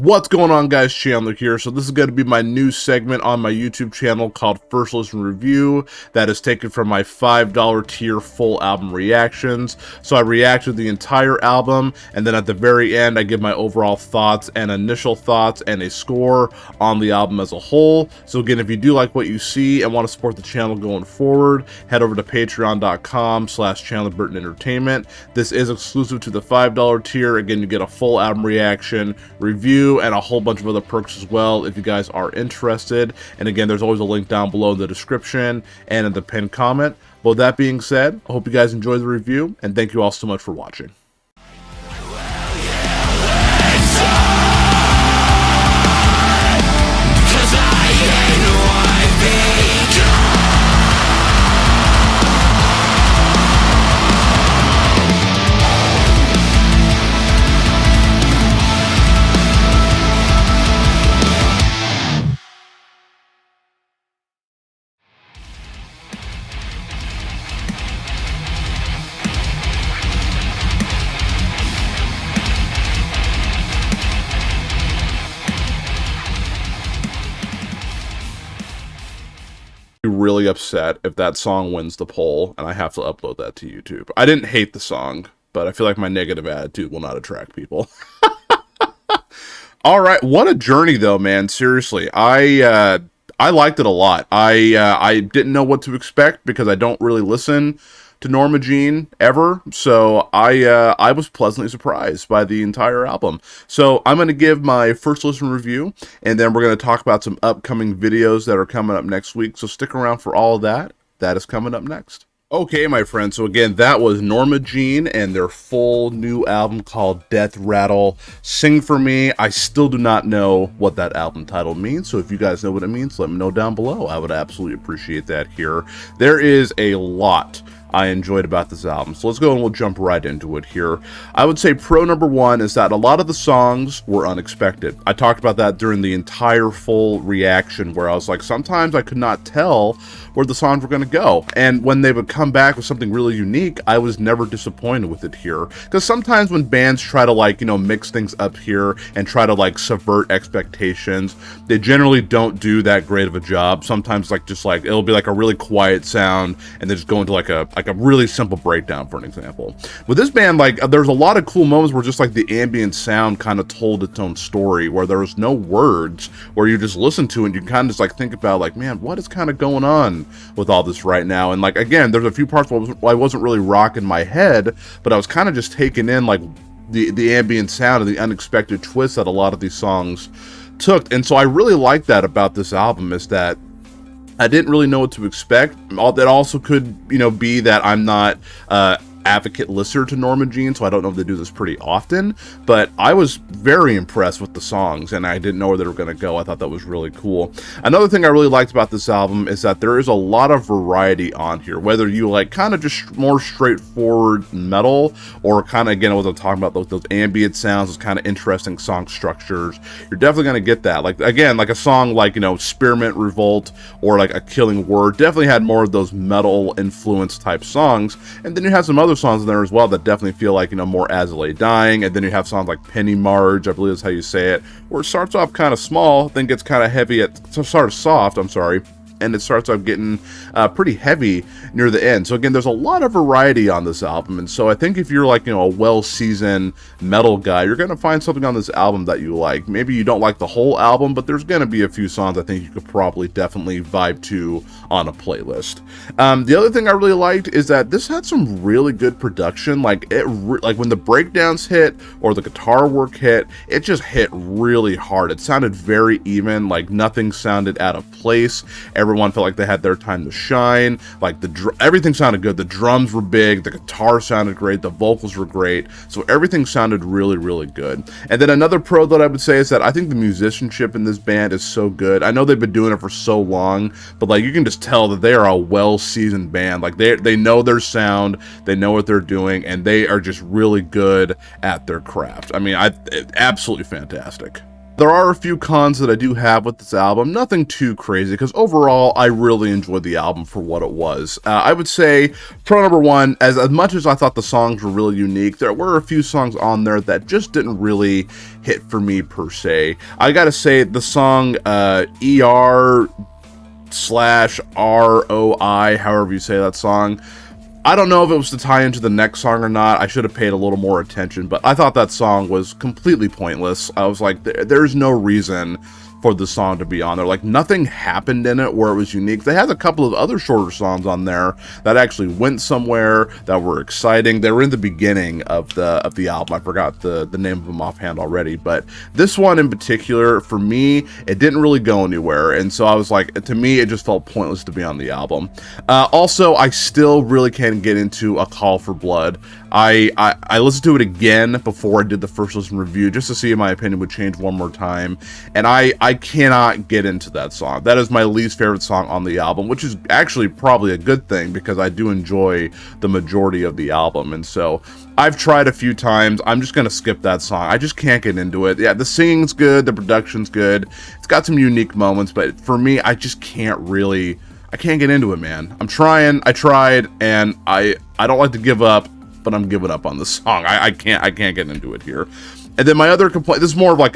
What's going on, guys? Chandler here. So this is going to be my new segment on my YouTube channel called First Listen Review that is taken from my $5 tier full album reactions. So I react to the entire album, and then at the very end I give my overall thoughts and initial thoughts and a score on the album as a whole. So again, if you do like what you see and want to support the channel going forward, head over to patreon.com/ChandlerBurtonEntertainment. This is exclusive to the $5 tier. Again, you get a full album reaction, review, and a whole bunch of other perks as well if you guys are interested. And again, there's always a link down below in the description and in the pinned comment. But with that being said, I hope you guys enjoy the review, and thank you all so much for watching. Really upset if that song wins the poll and I have to upload that to YouTube. I didn't hate the song, but I feel like my negative attitude will not attract people. All right, what a journey though, man. Seriously, I liked it a lot. I didn't know what to expect because I don't really listen to Norma Jean ever, so I was pleasantly surprised by the entire album. So I'm going to give my first listen review, and then we're going to talk about some upcoming videos that are coming up next week, so stick around for all of that. That is coming up next. Okay, my friends, so again, that was Norma Jean and their full new album called Deathrattle Sing For Me. I still do not know what that album title means, so if you guys know what it means, let me know down below. I would absolutely appreciate that here. There is a lot I enjoyed about this album, so let's go and we'll jump right into it here. I would say pro number one is that a lot of the songs were unexpected. I talked about that during the entire full reaction, where I was like, sometimes I could not tell where the songs were going to go, and when they would come back with something really unique, I was never disappointed with it here. Because sometimes when bands try to, like, you know, mix things up here and try to, like, subvert expectations, they generally don't do that great of a job. Sometimes, like, just like it'll be like a really quiet sound and they just go into like a really simple breakdown, for an example. With this band, like, there's a lot of cool moments where just like the ambient sound kind of told its own story, where there was no words, where you just listen to it and you kind of just like think about like, man, what is kind of going on with all this right now? And like, again, there's a few parts where I wasn't really rocking my head, but I was kind of just taking in like the ambient sound and the unexpected twists that a lot of these songs took. And so I really like that about this album, is that I didn't really know what to expect. That also could, you know, be that I'm not advocate listener to Norma Jean, so I don't know if they do this pretty often, but I was very impressed with the songs, and I didn't know where they were going to go. I thought that was really cool. Another thing I really liked about this album is that there is a lot of variety on here, whether you like kind of just more straightforward metal, or kind of, again, what I'm talking about, those ambient sounds, those kind of interesting song structures. You're definitely going to get that. Like, again, like a song like, you know, Spearmint Revolt or like A Killing Word definitely had more of those metal influence type songs, and then you have some other songs in there as well that definitely feel like, you know, more As I Lay Dying. And then you have songs like Penny Marge, I believe is how you say it, where it starts off kind of small, then gets kind of heavy soft, I'm sorry, and it starts off getting pretty heavy near the end. So again, there's a lot of variety on this album, and so I think if you're like, you know, a well-seasoned metal guy, you're going to find something on this album that you like. Maybe you don't like the whole album, but there's going to be a few songs I think you could probably definitely vibe to on a playlist. The other thing I really liked is that this had some really good production. Like, like when the breakdowns hit or the guitar work hit, it just hit really hard. It sounded very even, like nothing sounded out of place. Everyone felt like they had their time to shine. Like everything sounded good. The drums were big, the guitar sounded great, the vocals were great. So everything sounded really, really good. And then another pro that I would say is that I think the musicianship in this band is so good. I know they've been doing it for so long, but like you can just tell that they are a well-seasoned band. Like they know their sound, they know what they're doing, and they are just really good at their craft. I mean, absolutely fantastic. There are a few cons that I do have with this album, nothing too crazy, because overall, I really enjoyed the album for what it was. I would say, pro number one, as much as I thought the songs were really unique, there were a few songs on there that just didn't really hit for me, per se. I gotta say, the song, ER/ROI, however you say that song, I don't know if it was to tie into the next song or not. I should have paid a little more attention, but I thought that song was completely pointless. I was like, there's no reason for the song to be on there. Like, nothing happened in it where it was unique. They had a couple of other shorter songs on there that actually went somewhere, that were exciting. They were in the beginning of the album. I forgot the name of them offhand already, but this one in particular, for me, it didn't really go anywhere, and so I was like, to me, it just felt pointless to be on the album. Also, I still really can't get into A Call for Blood. I listened to it again before I did the first listen review, just to see if my opinion would change one more time, and I cannot get into that song. That is my least favorite song on the album, which is actually probably a good thing, because I do enjoy the majority of the album, and so I've tried a few times. I'm just gonna skip that song. I just can't get into it. Yeah, the singing's good, the production's good, it's got some unique moments, but for me, I just can't get into it, man. I tried, and I don't like to give up, but I'm giving up on the song. I can't get into it here. And then my other complaint, this is more of like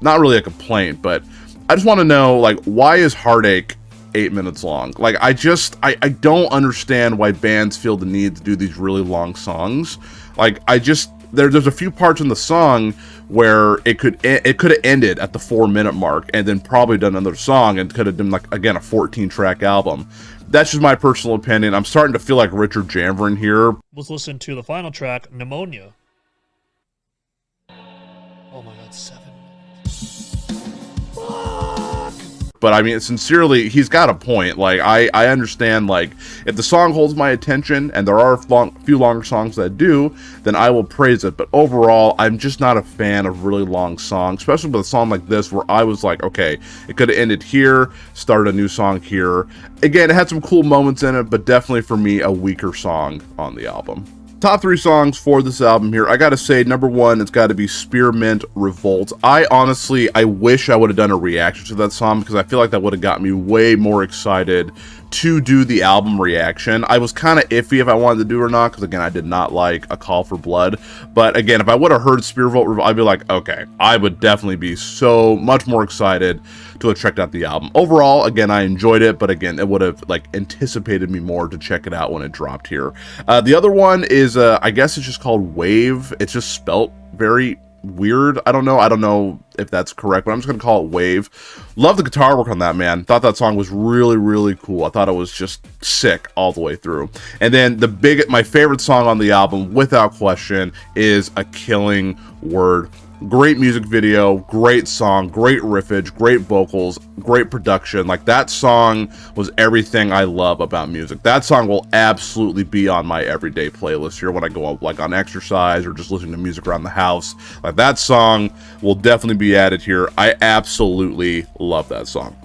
not really a complaint, but I just want to know, like, why is Heartache 8 minutes long? Like, I don't understand why bands feel the need to do these really long songs. Like, there's a few parts in the song where it could have ended at the 4-minute mark and then probably done another song and could have been, like, again, a 14-track album. That's just my personal opinion. I'm starting to feel like Richard Janvrin here. Let's listen to the final track, Pneumonia. Oh my god, 7 minutes. But I mean, sincerely, he's got a point. Like, I understand, like, if the song holds my attention, and there are a few longer songs that do, then I will praise it. But overall, I'm just not a fan of really long songs, especially with a song like this, where I was like, okay, it could have ended here, started a new song here. Again, it had some cool moments in it, but definitely for me, a weaker song on the album. Top 3 songs for this album here. I gotta say, number 1, it's gotta be Spearmint Revolt. I wish I would have done a reaction to that song, because I feel like that would have got me way more excited to do the album reaction. I was kind of iffy if I wanted to do it or not, because again, I did not like A Call for Blood. But again, if I would have heard Spearmint Revolt, I'd be like, okay, I would definitely be so much more excited to have checked out the album. Overall, again, I enjoyed it, but again, it would have, like, anticipated me more to check it out when it dropped here. The other one is, I guess it's just called Wave. It's just spelt very weird. I don't know if that's correct, but I'm just gonna call it Wave. Love the guitar work on that, man. Thought that song was really, really cool. I thought it was just sick all the way through. And then my favorite song on the album, without question, is A Killing Word. Great music video, great song, great riffage, great vocals, great production. Like, that song was everything I love about music. That song will absolutely be on my everyday playlist here when I go, like, on exercise or just listening to music around the house. Like, that song will definitely be added here. I absolutely love that song.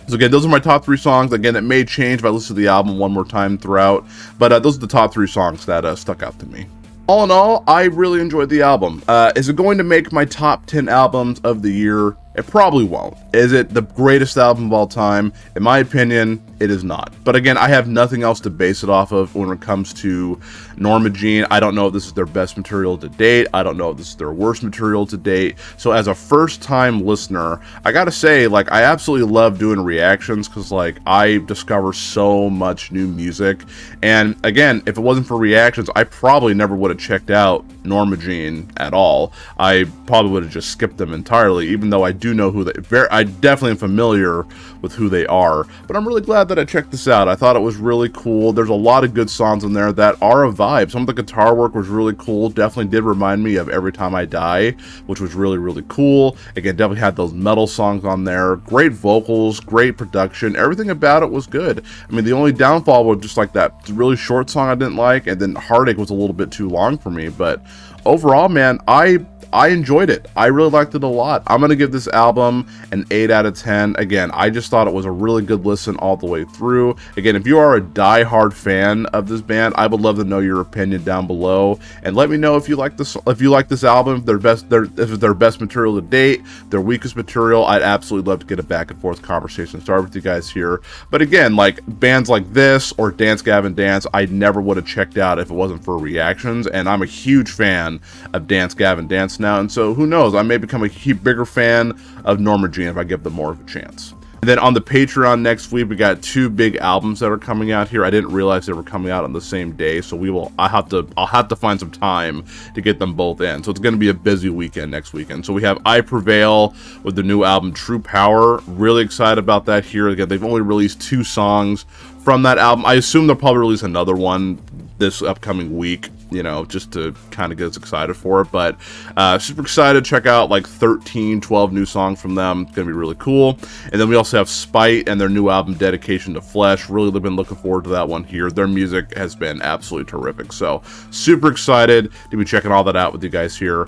So again, those are my top 3 songs. Again, it may change if I listen to the album one more time throughout, but those are the top 3 songs that stuck out to me. All in all, I really enjoyed the album. Is it going to make my top 10 albums of the year? It probably won't. Is it the greatest album of all time? In my opinion, it is not. But again, I have nothing else to base it off of when it comes to Norma Jean. I don't know if this is their best material to date. I don't know if this is their worst material to date. So as a first-time listener, I gotta say, like, I absolutely love doing reactions, because, like, I discover so much new music. And again, if it wasn't for reactions, I probably never would have checked out Norma Jean at all. I probably would have just skipped them entirely, even though I do know who I definitely am familiar with who they are. But I'm really glad that I checked this out. I thought it was really cool. There's a lot of good songs in there that are a vibe. Some of the guitar work was really cool. Definitely did remind me of Every Time I Die, which was really, really cool. Again, definitely had those metal songs on there. Great vocals, great production. Everything about it was good. I mean, the only downfall was just like that really short song I didn't like, and then Heartache was a little bit too long for me. But overall, man, I I enjoyed it. I really liked it a lot. I'm going to give this album an 8 out of 10. Again, I just thought it was a really good listen all the way through. Again, if you are a die-hard fan of this band, I would love to know your opinion down below, and let me know if you like this album, if it's their best material to date, their weakest material. I'd absolutely love to get a back and forth conversation started with you guys here. But again, like bands like this or Dance Gavin Dance, I never would have checked out if it wasn't for reactions, and I'm a huge fan of Dance Gavin Dance now, and so who knows, I may become a bigger fan of Norma Jean if I give them more of a chance. And then on the Patreon next week, we got 2 big albums that are coming out here. I didn't realize they were coming out on the same day, so I'll have to find some time to get them both in. So it's going to be a busy weekend next weekend. So we have I Prevail with the new album True Power. Really excited about that here. Again, they've only released 2 songs from that album. I assume they'll probably release another one this upcoming week, you know, just to kind of get us excited for it. But super excited to check out like 12 new songs from them. It's gonna be really cool. And then we also have Spite and their new album Dedication to Flesh. Really been looking forward to that one here. Their music has been absolutely terrific, so super excited to be checking all that out with you guys here.